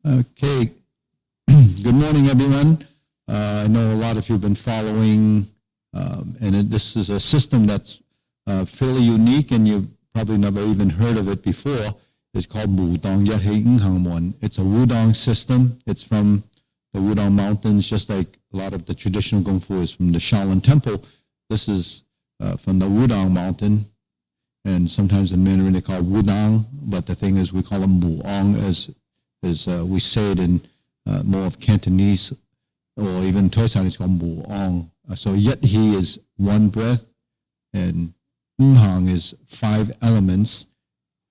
Okay. Good morning, everyone. I know a lot of you have been following, this is a system that's fairly unique, and you've probably never even heard of it before. It's called Wudong Yat-Hei Morn. It's a Wudong system. It's from the Wudong Mountains, just like a lot of the traditional Kung Fu is from the Shaolin Temple. This is from the Wudong Mountain, and sometimes in Mandarin they call it Wudang, but the thing is we call them Wuong as we say it in more of Cantonese or even Toisan, it's called Wuong. So Yet He is one breath, and Nhang is 5 elements,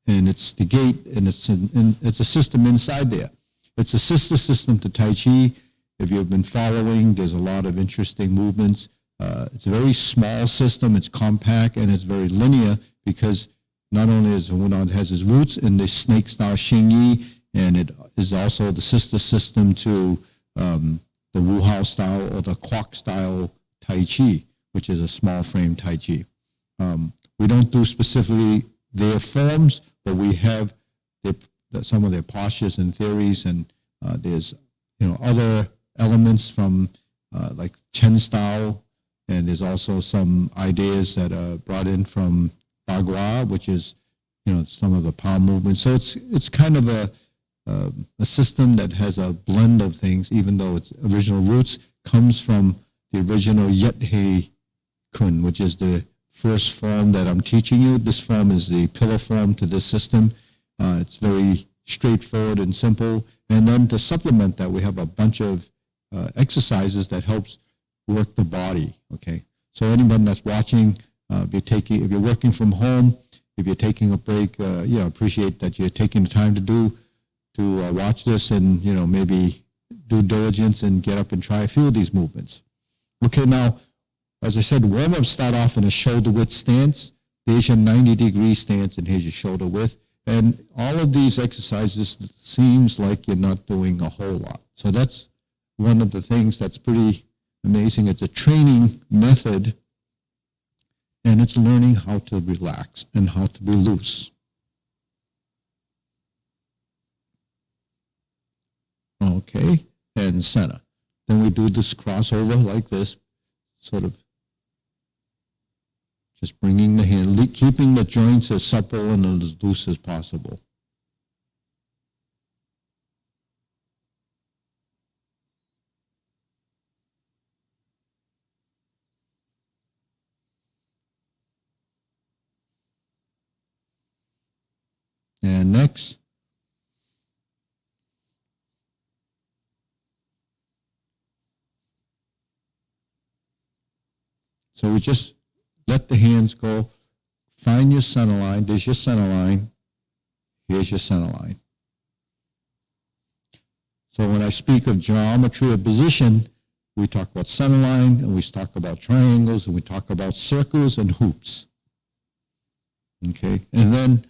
and it's the gate, and it's a system inside there. It's a sister system to Tai Chi. If you've been following, there's a lot of interesting movements. It's a very small system, it's compact, and it's very linear because not only is it has its roots in the snake-style Xingyi, and it is also the sister system to the Wu Hao style or the Kwok style Tai Chi, which is a small frame Tai Chi. We don't do specifically their forms, but we have some of their postures and theories, and there's other elements from like Chen style, and there's also some ideas that are brought in from Bagua, which is some of the power movements. So it's kind of a system that has a blend of things, even though its original roots comes from the original Yet Hei Kun, which is the first form that I'm teaching you. This form is the pillar form to this system. It's very straightforward and simple. And then to supplement that, we have a bunch of exercises that helps work the body. Okay, so anyone that's watching, if you're working from home, if you're taking a break, appreciate that you're taking the time to watch this, and maybe do diligence and get up and try a few of these movements. Okay, now, as I said, warm-ups start off in a shoulder width stance. There's your 90-degree stance, and here's your shoulder width. And all of these exercises seems like you're not doing a whole lot. So that's one of the things that's pretty amazing. It's a training method, and it's learning how to relax and how to be loose. Okay, and center. Then we do this crossover like this, sort of just bringing the hand, keeping the joints as supple and as loose as possible. And next. So we just let the hands go. Find your center line. There's your center line. Here's your center line. So when I speak of geometry of position, we talk about center line, and we talk about triangles, and we talk about circles and hoops. Okay, and then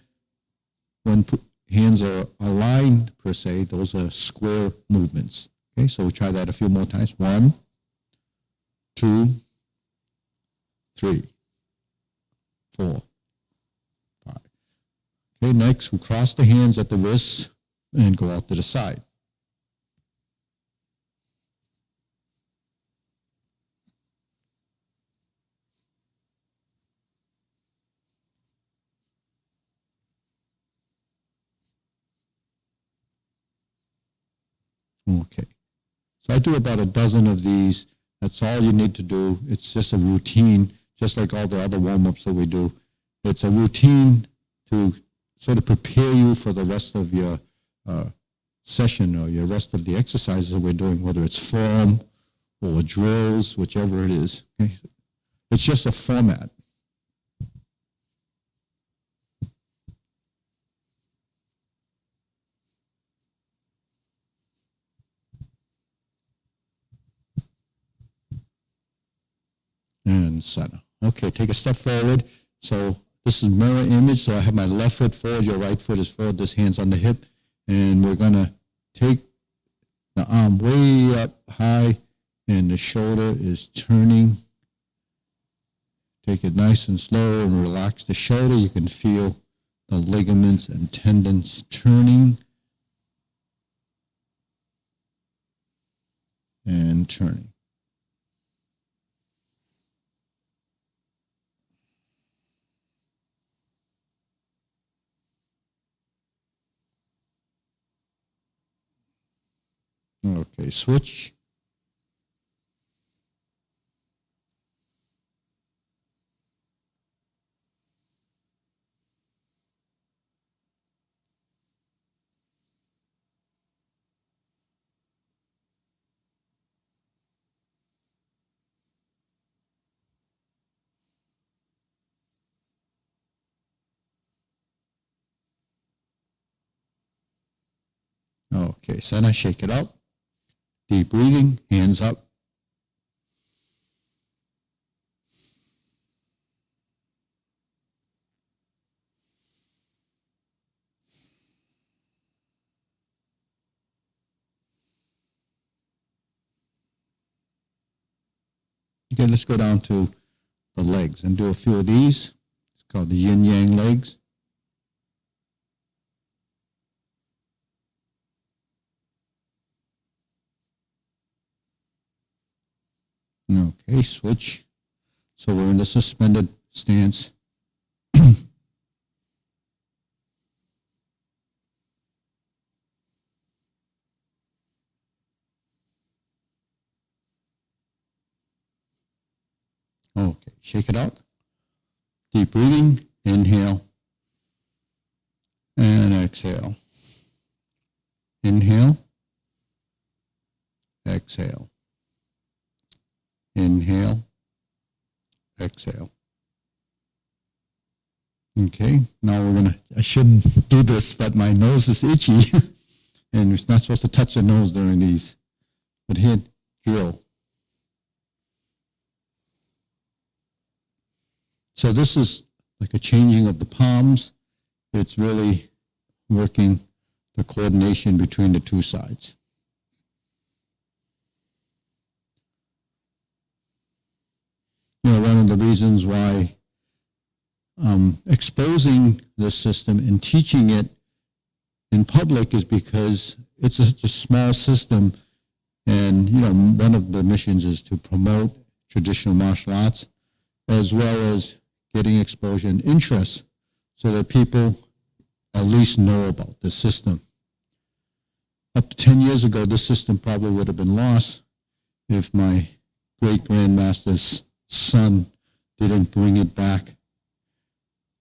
when hands are aligned, per se, those are square movements. Okay, so we try that a few more times. 1, 2, 3, 4, 5. Okay, next we cross the hands at the wrists and go out to the side. Okay, so I do about a dozen of these. That's all you need to do. It's just a routine, just like all the other warm-ups that we do. It's a routine to sort of prepare you for the rest of your session or your rest of the exercises that we're doing, whether it's form or drills, whichever it is. Okay? It's just a format. And center. Okay, take a step forward. So this is mirror image. So I have my left foot forward, your right foot is forward, this hand's on the hip. And we're going to take the arm way up high, and the shoulder is turning. Take it nice and slow and relax the shoulder. You can feel the ligaments and tendons turning. and turning. Okay, switch. Okay, so now shake it out. Deep breathing, hands up. Okay, let's go down to the legs and do a few of these. It's called the yin-yang legs. Okay, switch. So we're in the suspended stance. Okay, shake it out. Deep breathing, inhale and exhale. Inhale, exhale. Inhale, exhale. Okay, now I shouldn't do this, but my nose is itchy and it's not supposed to touch the nose during these. But here, drill. So this is like a changing of the palms. It's really working the coordination between the two sides. One of the reasons why exposing this system and teaching it in public is because it's a small system, and one of the missions is to promote traditional martial arts as well as getting exposure and interest so that people at least know about the system. Up to 10 years ago, this system probably would have been lost if my great-grandmaster's son didn't bring it back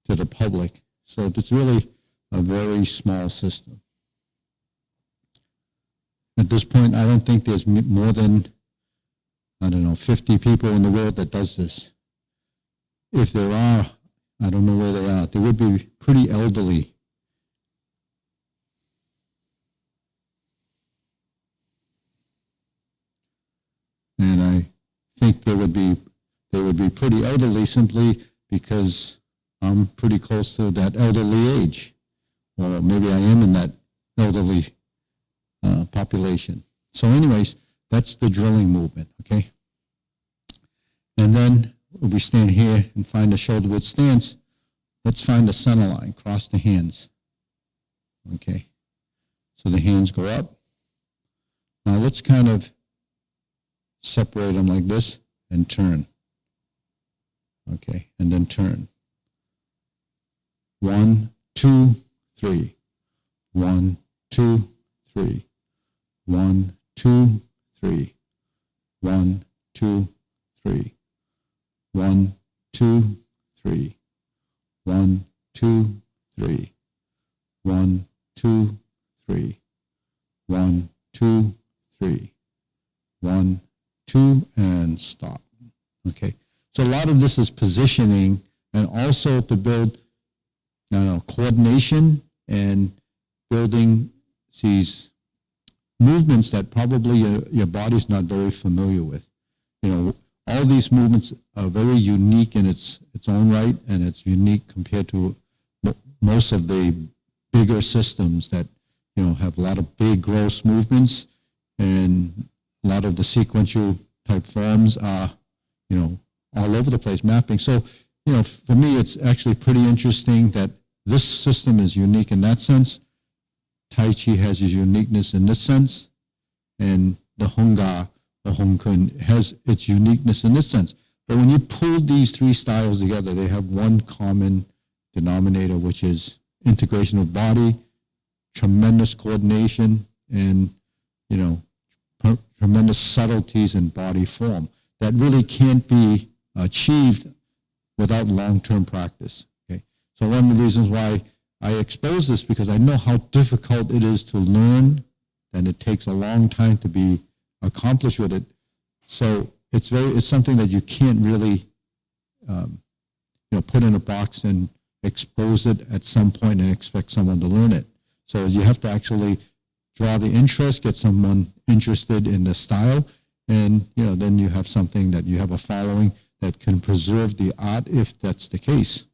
to the public. So it's really a very small system. At this point, I don't think there's more than, 50 people in the world that does this. If there are, I don't know where they are. They would be pretty elderly. And I think they would be pretty elderly simply because I'm pretty close to that elderly age. Or maybe I am in that elderly population. So anyways, that's the drilling movement, okay? And then if we stand here and find a shoulder width stance, let's find the center line, cross the hands. Okay, so the hands go up. Now let's kind of separate them like this and turn. Okay, and then turn. 1, 2, 3. 1, 2, 3. 1, 2, 3. 1, 2, 3. 1, 2, 3. 1, 2, 3. 1, 2, 3. 1, 2, 3. 1, 2, and stop. Okay. So a lot of this is positioning and also to build, coordination and building these movements that probably your body's not very familiar with. All these movements are very unique in its own right, and it's unique compared to most of the bigger systems that, have a lot of big gross movements, and a lot of the sequential type forms are, all over the place, mapping. So, for me, it's actually pretty interesting that this system is unique in that sense. Tai Chi has its uniqueness in this sense, and the Hung Gar or Hong Kong has its uniqueness in this sense. But when you pull these three styles together, they have one common denominator, which is integration of body, tremendous coordination, and, tremendous subtleties in body form that really can't be achieved without long-term practice. Okay, so one of the reasons why I expose this, because I know how difficult it is to learn, and it takes a long time to be accomplished with it. So it's something that you can't really, put in a box and expose it at some point and expect someone to learn it. So you have to actually draw the interest, get someone interested in the style, and then you have something that you have a following that can preserve the art if that's the case.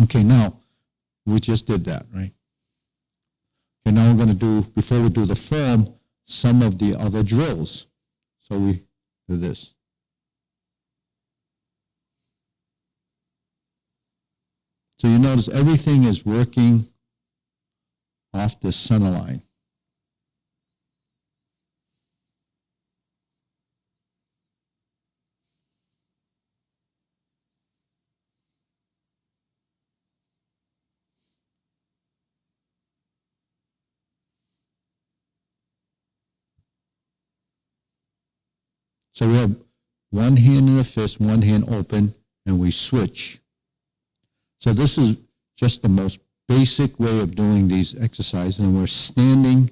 Okay, now we just did that, right? Okay, now we're going to do, before we do the form, some of the other drills. So we do this. So you notice everything is working off the center line. So we have one hand in a fist, one hand open, and we switch. So this is just the most basic way of doing these exercises, and we're standing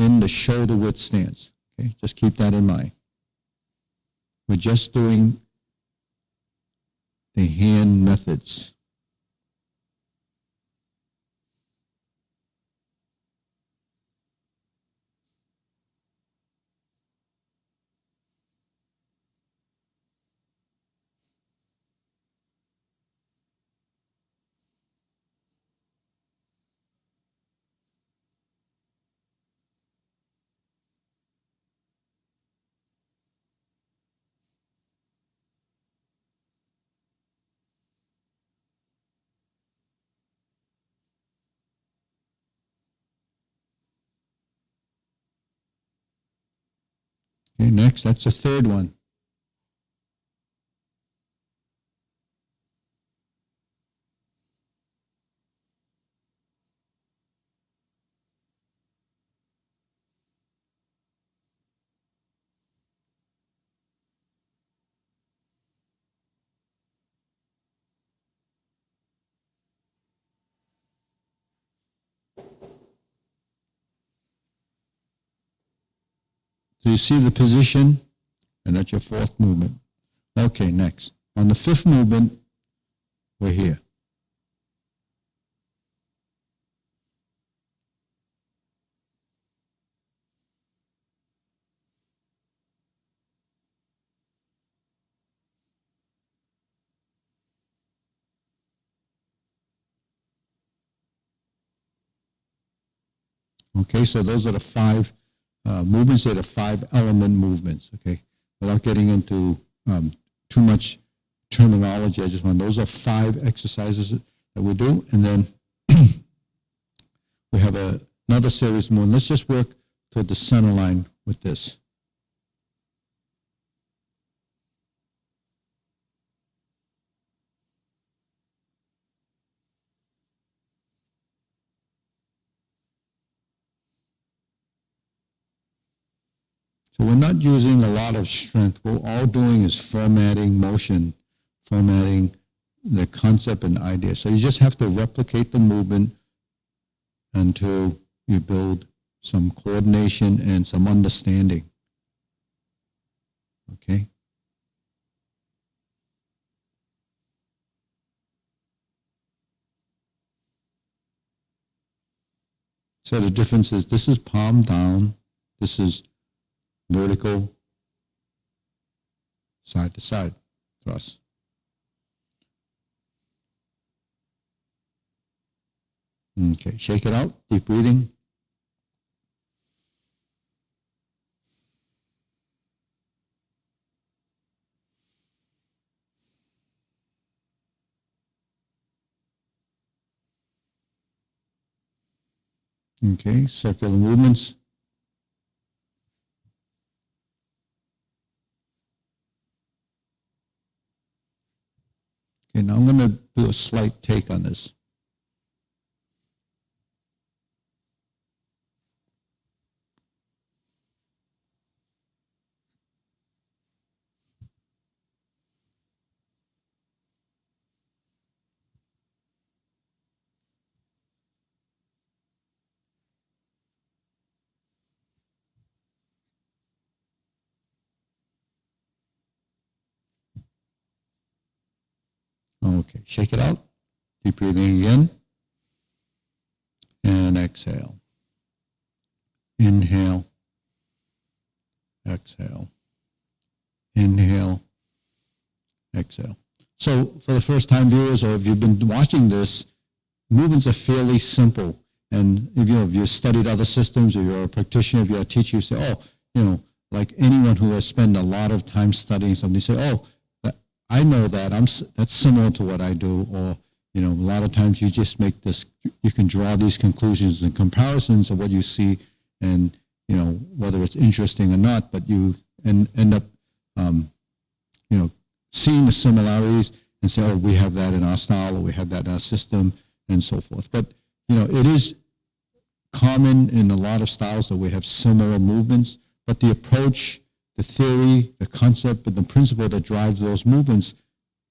in the shoulder width stance. Okay, just keep that in mind. We're just doing the hand methods. Okay, next, that's the third one. So you see the position, and that's your fourth movement. Okay, next. On the fifth movement, we're here. Okay, so those are the five movements. They're the 5-element movements, okay? Without getting into too much terminology, I just want, those are 5 exercises that we do. And then we have another series more. Let's just work toward the center line with this. So we're not using a lot of strength. What we're all doing is formatting motion, formatting the concept and idea. So you just have to replicate the movement until you build some coordination and some understanding. Okay? So the difference is this is palm down, this is vertical, side to side thrust. Okay, shake it out, deep breathing. Okay, circular movements. a slight take on this. Okay, shake it out. Deep breathing again. And exhale. Inhale. Exhale. Inhale. Exhale. So for the first time viewers, or if you've been watching this, movements are fairly simple. And if you studied other systems, or you're a practitioner, if you're a teacher, you say, like anyone who has spent a lot of time studying something, you say, I know that, that's similar to what I do, or, a lot of times you just make this, you can draw these conclusions and comparisons of what you see, and, whether it's interesting or not, but you end up, seeing the similarities and say, we have that in our style, or we have that in our system, and so forth. But, it is common in a lot of styles that we have similar movements, but the approach, the theory, the concept, and the principle that drives those movements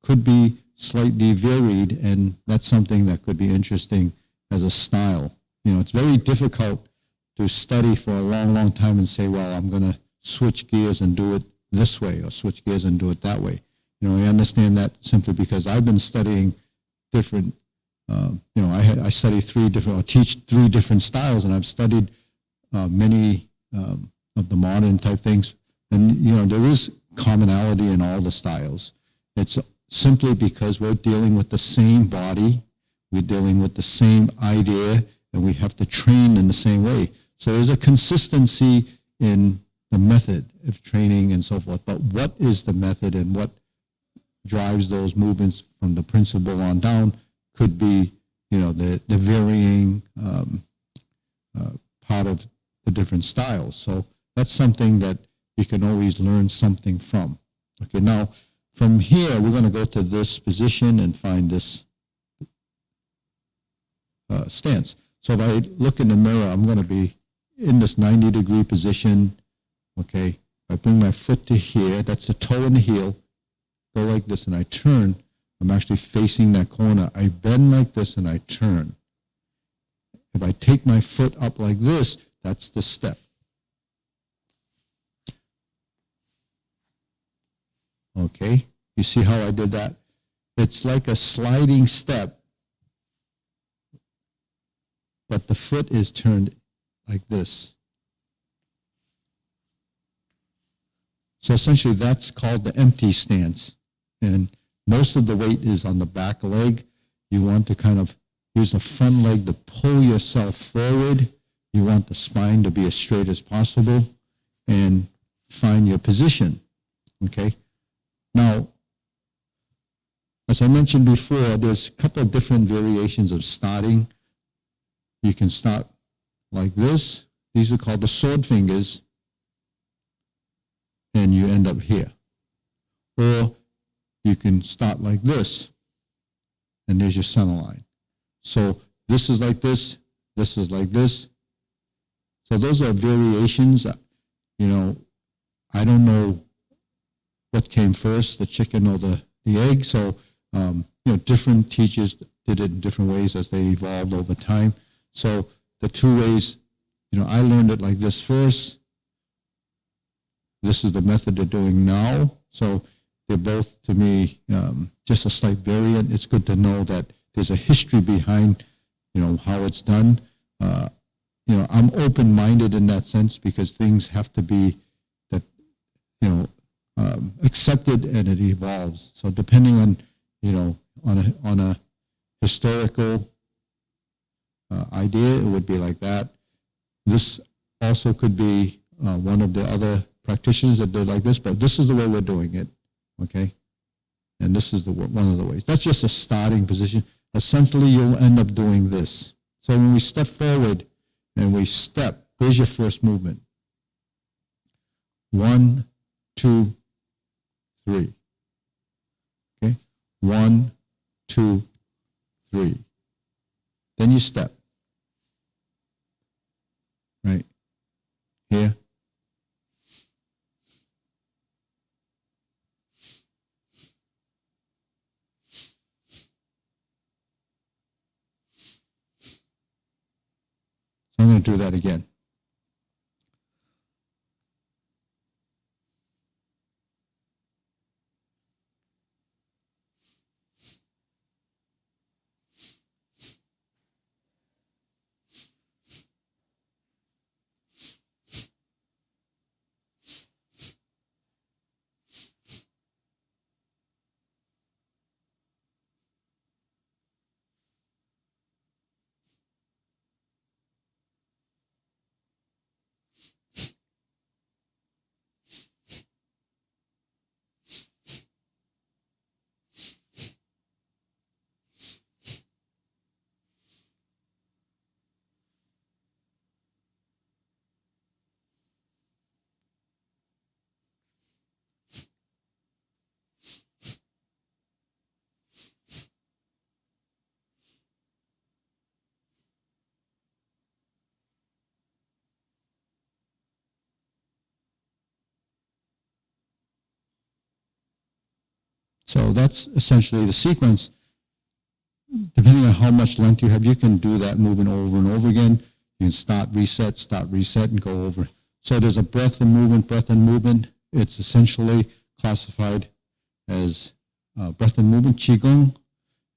could be slightly varied, and that's something that could be interesting as a style. It's very difficult to study for a long, long time and say, well, I'm going to switch gears and do it this way, or switch gears and do it that way. I understand that simply because I've been studying different, I study teach three different styles, and I've studied many of the modern type things. And, there is commonality in all the styles. It's simply because we're dealing with the same body, we're dealing with the same idea, and we have to train in the same way. So there's a consistency in the method of training and so forth. But what is the method and what drives those movements from the principle on down could be, the varying part of the different styles. So that's something that you can always learn something from. Okay, now from here, we're going to go to this position and find this stance. So if I look in the mirror, I'm going to be in this 90-degree position. Okay, I bring my foot to here, that's the toe and the heel, go like this, and I turn. I'm actually facing that corner. I bend like this, and I turn. If I take my foot up like this, that's the step. Okay, you see how I did that? It's like a sliding step, but the foot is turned like this. So essentially that's called the empty stance. And most of the weight is on the back leg. You want to kind of use the front leg to pull yourself forward. You want the spine to be as straight as possible and find your position. Okay? Now, as I mentioned before, there's a couple of different variations of starting. You can start like this. These are called the sword fingers, and you end up here. Or you can start like this, and there's your center line. So this is like this is like this. So those are variations. I don't know what came first, the chicken or the egg. So, different teachers did it in different ways as they evolved over time. So the two ways, I learned it like this first. This is the method they're doing now. So they're both, to me, just a slight variant. It's good to know that there's a history behind, how it's done. I'm open-minded in that sense because things have to be that, accepted and it evolves. So depending on, on a historical idea, it would be like that. This also could be one of the other practitioners that did like this, but this is the way we're doing it, okay? And this is one of the ways. That's just a starting position. Essentially, you'll end up doing this. So when we step forward and we step, there's your first movement. 1, 2, 3. Okay? 1, 2, 3. Then you step. Right? Here. So I'm going to do that again. So that's essentially the sequence. Depending on how much length you have, you can do that movement over and over again. You can start, reset, and go over. So there's a breath and movement. It's essentially classified as breath and movement, Qigong,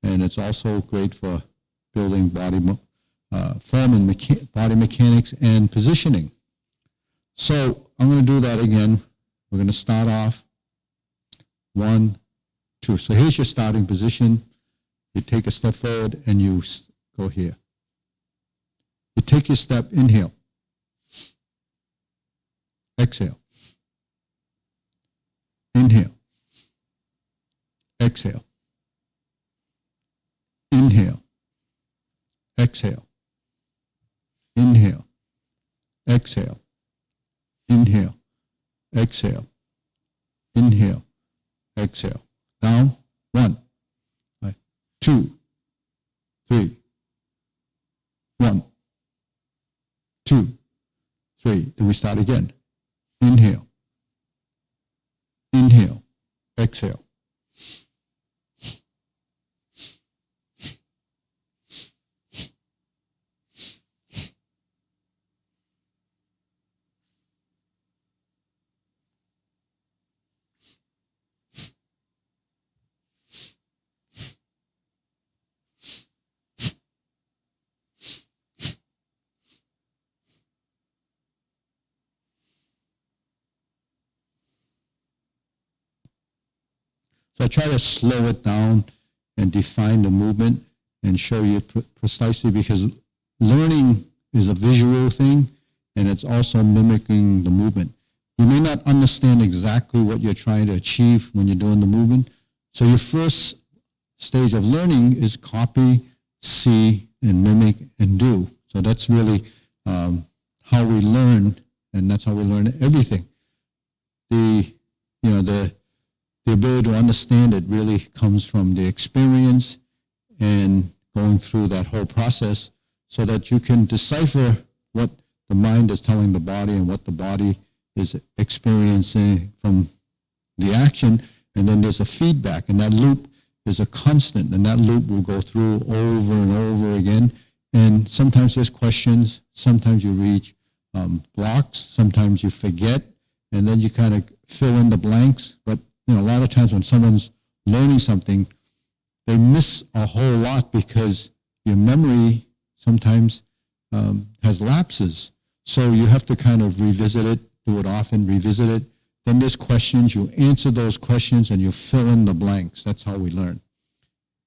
and it's also great for building body form and body mechanics and positioning. So I'm going to do that again. We're going to start off 1, 2. So here's your starting position. You take a step forward and you go here. You take your step, inhale. Exhale. Inhale. Exhale. Inhale. Exhale. Inhale. Exhale. Inhale. Exhale. Inhale. Exhale. Down. 1, 2, 3. 1, 2, 3. Then we start again. Inhale. Inhale. Exhale. So I try to slow it down and define the movement and show you precisely, because learning is a visual thing and it's also mimicking the movement. You may not understand exactly what you're trying to achieve when you're doing the movement. So your first stage of learning is copy, see, and mimic and do. So that's really how we learn, and that's how we learn everything. The ability to understand it really comes from the experience and going through that whole process, so that you can decipher what the mind is telling the body and what the body is experiencing from the action. And then there's a feedback, and that loop is a constant, and that loop will go through over and over again. And sometimes there's questions, sometimes you reach blocks, sometimes you forget, and then you kind of fill in the blanks. But a lot of times when someone's learning something, they miss a whole lot because your memory sometimes has lapses. So you have to kind of revisit it, do it often, revisit it. Then there's questions. You answer those questions and you fill in the blanks. That's how we learn.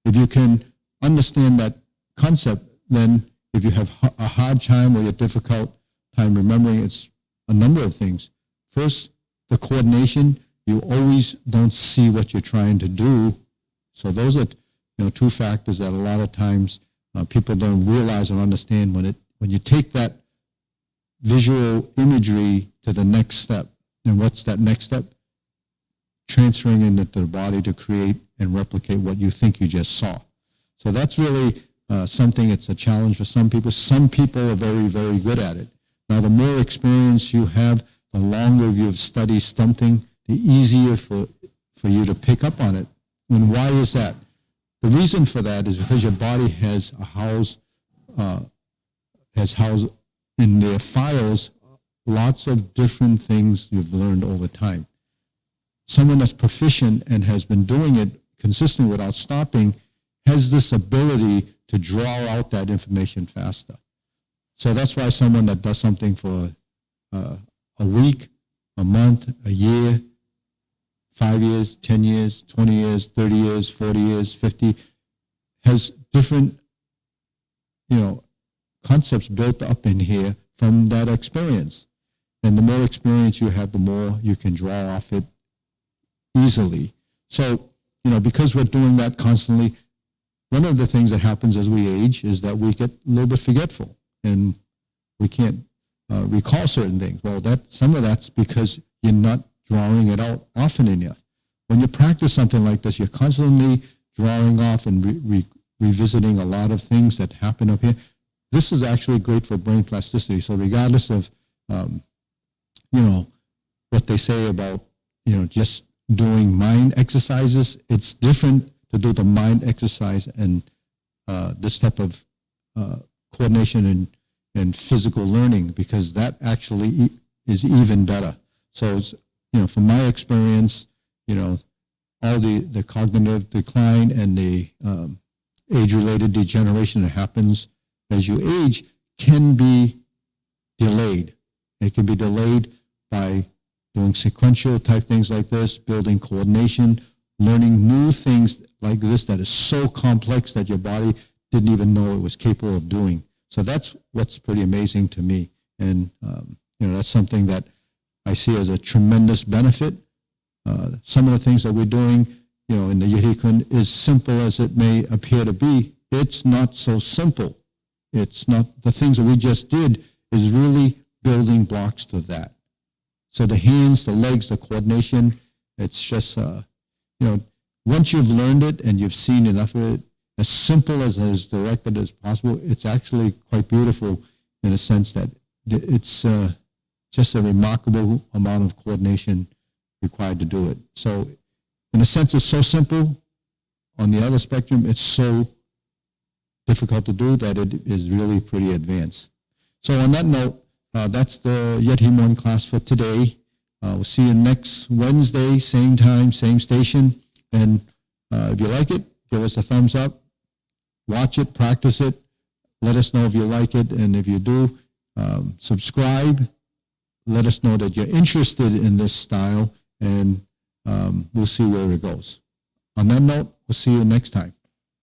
If you can understand that concept, then if you have a hard time or a difficult time remembering, it's a number of things. First, the coordination. You always don't see what you're trying to do. So those are two factors that a lot of times people don't realize or understand. When you take that visual imagery to the next step, and what's that next step? Transferring it into the body to create and replicate what you think you just saw. So that's really something. It's a challenge for some people. Some people are very, very good at it. Now, the more experience you have, the longer you've studied something, the easier for you to pick up on it. And why is that? The reason for that is because your body has housed in their files lots of different things you've learned over time. Someone that's proficient and has been doing it consistently without stopping has this ability to draw out that information faster. So that's why someone that does something for a week, a month, a year, 5 years, 10 years, 20 years, 30 years, 40 years, 50, has different, concepts built up in here from that experience. And the more experience you have, the more you can draw off it easily. So, because we're doing that constantly, one of the things that happens as we age is that we get a little bit forgetful and we can't recall certain things. Well, some of that's because you're not drawing it out often enough. When you practice something like this, you're constantly drawing off and revisiting a lot of things that happen up here. This is actually great for brain plasticity. So regardless of, what they say about, just doing mind exercises, it's different to do the mind exercise and this type of coordination and physical learning, because that actually is even better. So, from my experience, all the cognitive decline and the age-related degeneration that happens as you age can be delayed. It can be delayed by doing sequential type things like this, building coordination, learning new things like this that is so complex that your body didn't even know it was capable of doing. So that's what's pretty amazing to me. And, that's something that I see as a tremendous benefit. Some of the things that we're doing, in the Yehikun, as simple as it may appear to be, it's not so simple. It's not, the things that we just did is really building blocks to that. So the hands, the legs, the coordination, it's just, once you've learned it and you've seen enough of it, as simple as directed as possible, it's actually quite beautiful in a sense that it's just a remarkable amount of coordination required to do it. So in a sense, it's so simple. On the other spectrum, it's so difficult to do that it is really pretty advanced. So on that note, that's the Morn class for today. We'll see you next Wednesday, same time, same station. And if you like it, give us a thumbs up. Watch it, practice it. Let us know if you like it. And if you do, subscribe. Let us know that you're interested in this style, and we'll see where it goes. On that note, we'll see you next time.